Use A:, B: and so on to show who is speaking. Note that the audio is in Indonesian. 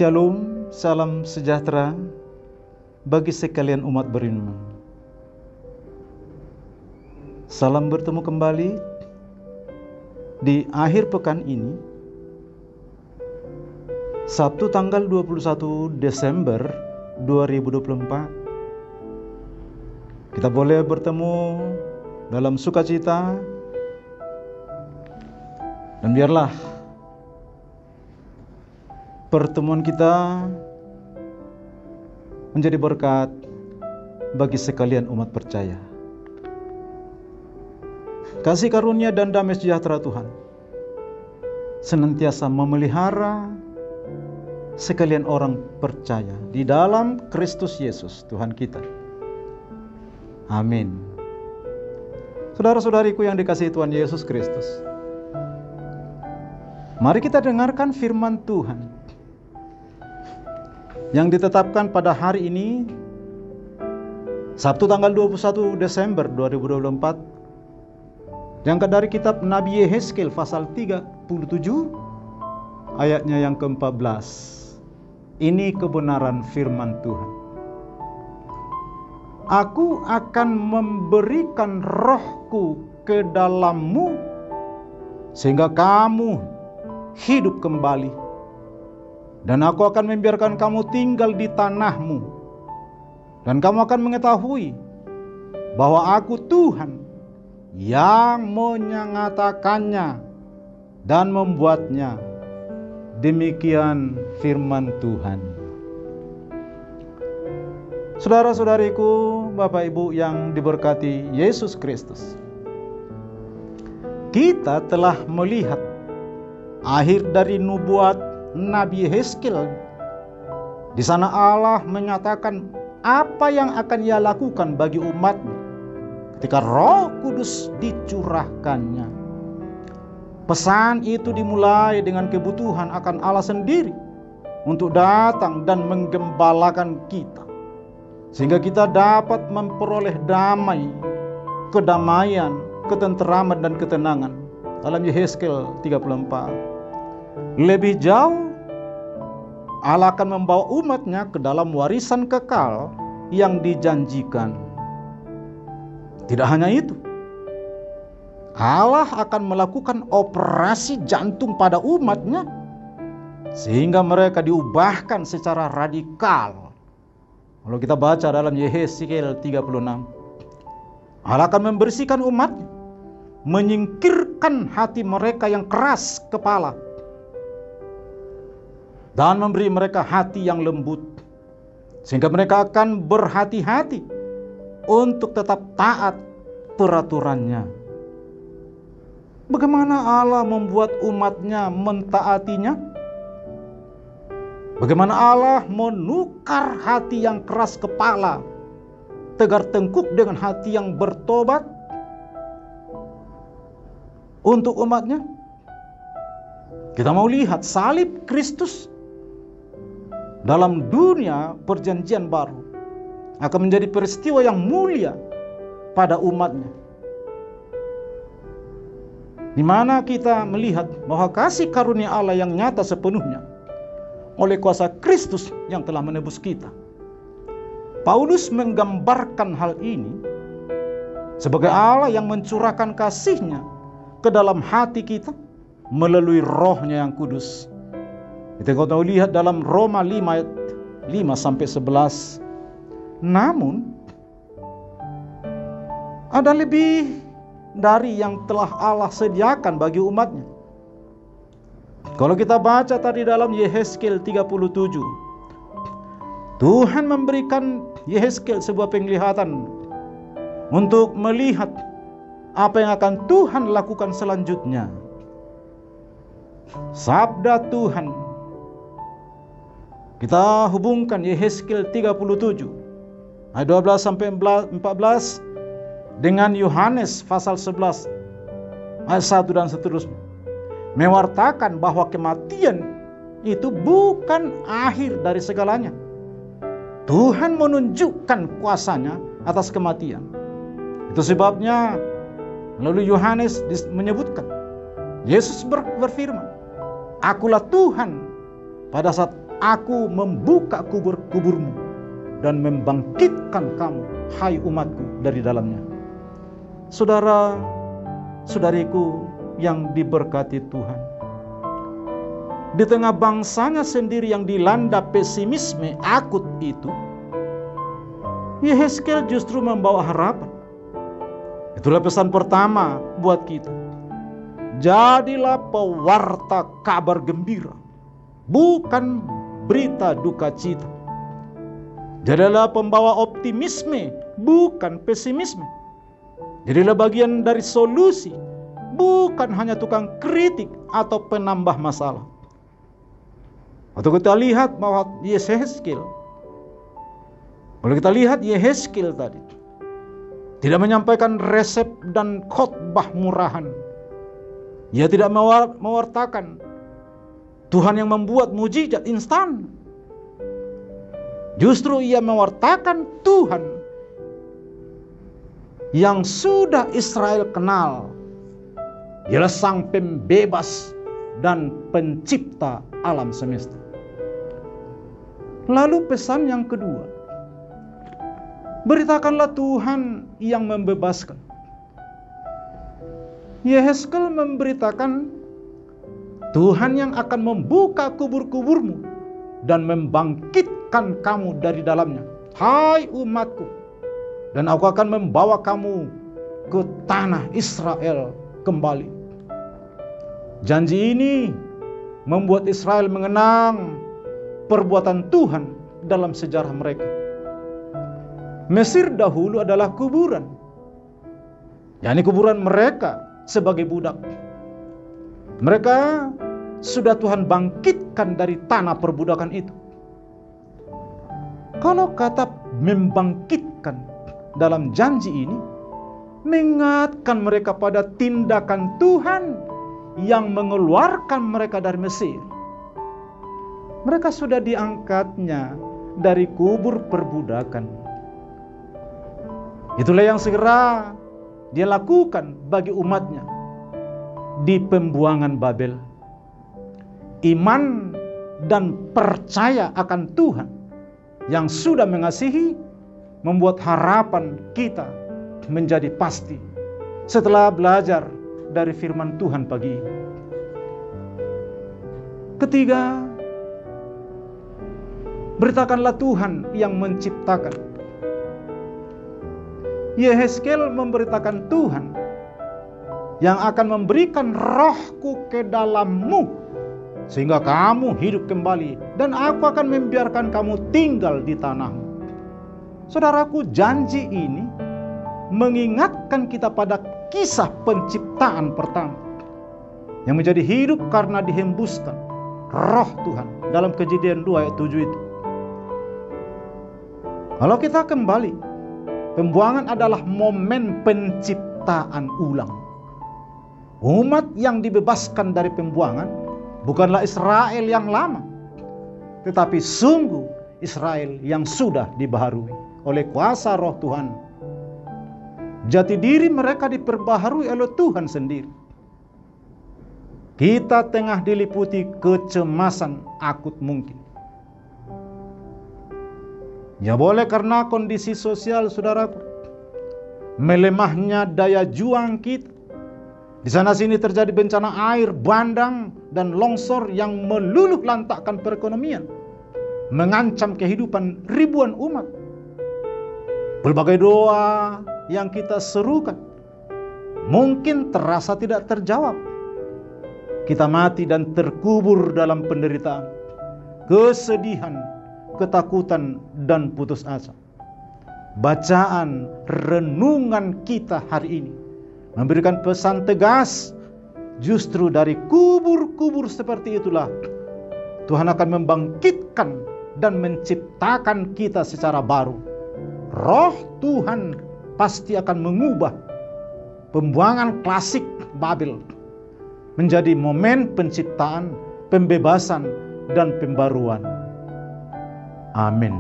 A: Shalom, salam sejahtera bagi sekalian umat beriman. Salam bertemu kembali di akhir pekan ini, Sabtu tanggal 21 Desember 2024. Kita boleh bertemu dalam sukacita, dan biarlah pertemuan kita menjadi berkat bagi sekalian umat percaya. Kasih karunia dan damai sejahtera Tuhan senantiasa memelihara sekalian orang percaya di dalam Kristus Yesus Tuhan kita. Amin. Saudara-saudariku yang dikasihi Tuhan Yesus Kristus, mari kita dengarkan firman Tuhan yang ditetapkan pada hari ini, Sabtu tanggal 21 Desember 2024, diangkat dari kitab Nabi Yehezkiel pasal 37 ayatnya yang ke-14. Ini kebenaran firman Tuhan. Aku akan memberikan rohku ke dalammu sehingga kamu hidup kembali. Dan aku akan membiarkan kamu tinggal di tanahmu. Dan kamu akan mengetahui bahwa aku Tuhan yang menyatakannya dan membuatnya. Demikian firman Tuhan. Saudara-saudariku, Bapak Ibu yang diberkati Yesus Kristus, kita telah melihat akhir dari nubuat Nabi Yehezkiel. Di sana Allah menyatakan apa yang akan Ia lakukan bagi umatnya ketika Roh Kudus dicurahkannya. Pesan itu dimulai dengan kebutuhan akan Allah sendiri untuk datang dan menggembalakan kita, sehingga kita dapat memperoleh damai, kedamaian, ketenteraman dan ketenangan. Dalam Yehezkiel 34. Lebih jauh, Allah akan membawa umatnya ke dalam warisan kekal yang dijanjikan. Tidak hanya itu, Allah akan melakukan operasi jantung pada umatnya sehingga mereka diubahkan secara radikal. Kalau kita baca dalam Yehezkiel 36, Allah akan membersihkan umatnya, menyingkirkan hati mereka yang keras kepala, dan memberi mereka hati yang lembut, sehingga mereka akan berhati-hati untuk tetap taat peraturannya. Bagaimana Allah membuat umatnya mentaatinya? Bagaimana Allah menukar hati yang keras kepala, tegar tengkuk dengan hati yang bertobat untuk umatnya? Kita mau lihat salib Kristus dalam dunia perjanjian baru akan menjadi peristiwa yang mulia pada umatnya, di mana kita melihat bahwa kasih karunia Allah yang nyata sepenuhnya oleh kuasa Kristus yang telah menebus kita. Paulus menggambarkan hal ini sebagai Allah yang mencurahkan kasih-Nya ke dalam hati kita melalui Roh-Nya yang kudus. Kita tahu lihat dalam Roma 5 ayat 5-11. Namun ada lebih dari yang telah Allah sediakan bagi umatnya. Kalau kita baca tadi dalam Yehezkiel 37, Tuhan memberikan Yehezkiel sebuah penglihatan untuk melihat apa yang akan Tuhan lakukan selanjutnya. Sabda Tuhan, kita hubungkan Yehezkiel 37 ayat 12-14 dengan Yohanes pasal 11 ayat 1 dan seterusnya, mewartakan bahwa kematian itu bukan akhir dari segalanya. Tuhan menunjukkan kuasanya atas kematian. Itu sebabnya melalui Yohanes menyebutkan, Yesus berfirman, "Akulah Tuhan pada saat Aku membuka kubur-kuburmu dan membangkitkan kamu, hai umatku, dari dalamnya. Saudara, saudariku yang diberkati Tuhan, di tengah bangsanya sendiri yang dilanda pesimisme akut itu, Yehezkiel justru membawa harapan. Itulah pesan pertama buat kita. Jadilah pewarta kabar gembira, bukan berita duka cita. Jadilah pembawa optimisme, bukan pesimisme. Jadilah bagian dari solusi, bukan hanya tukang kritik atau penambah masalah. Atau kita lihat bahwa Yehezkiel, kalau kita lihat Yehezkiel tadi tidak menyampaikan resep dan khotbah murahan. Ia tidak mewartakan Tuhan yang membuat mujizat instan. Justru ia mewartakan Tuhan yang sudah Israel kenal. Dialah sang pembebas dan pencipta alam semesta. Lalu pesan yang kedua, beritakanlah Tuhan yang membebaskan. Yehezkiel memberitakan Tuhan yang akan membuka kubur-kuburmu dan membangkitkan kamu dari dalamnya, hai umatku, dan aku akan membawa kamu ke tanah Israel kembali. Janji ini membuat Israel mengenang perbuatan Tuhan dalam sejarah mereka. Mesir dahulu adalah kuburan, yakni kuburan mereka sebagai budak. Mereka sudah Tuhan bangkitkan dari tanah perbudakan itu. Kalau kata membangkitkan dalam janji ini, mengingatkan mereka pada tindakan Tuhan yang mengeluarkan mereka dari Mesir. Mereka sudah diangkatnya dari kubur perbudakan. Itulah yang segera Dia lakukan bagi umatnya di pembuangan Babel. Iman dan percaya akan Tuhan yang sudah mengasihi membuat harapan kita menjadi pasti setelah belajar dari firman Tuhan pagi ini. Ketiga, beritakanlah Tuhan yang menciptakan. Yehezkiel memberitakan Tuhan yang akan memberikan rohku ke dalammu sehingga kamu hidup kembali, dan aku akan membiarkan kamu tinggal di tanahmu. Saudaraku, janji ini mengingatkan kita pada kisah penciptaan pertama yang menjadi hidup karena dihembuskan roh Tuhan dalam Kejadian 2 ayat 7 itu. Kalau kita kembali, pembuangan adalah momen penciptaan ulang. Umat yang dibebaskan dari pembuangan bukanlah Israel yang lama, tetapi sungguh Israel yang sudah dibaharui oleh kuasa roh Tuhan. Jati diri mereka diperbaharui oleh Tuhan sendiri. Kita tengah diliputi kecemasan akut mungkin. Ya boleh karena kondisi sosial, saudaraku, melemahnya daya juang kita. Di sana sini terjadi bencana air, bandang, dan longsor yang meluluh lantakkan perekonomian, mengancam kehidupan ribuan umat. Berbagai doa yang kita serukan mungkin terasa tidak terjawab. Kita mati dan terkubur dalam penderitaan, kesedihan, ketakutan, dan putus asa. Bacaan renungan kita hari ini memberikan pesan tegas, justru dari kubur-kubur seperti itulah Tuhan akan membangkitkan dan menciptakan kita secara baru. Roh Tuhan pasti akan mengubah pembuangan klasik Babel menjadi momen penciptaan, pembebasan, dan pembaruan. Amin.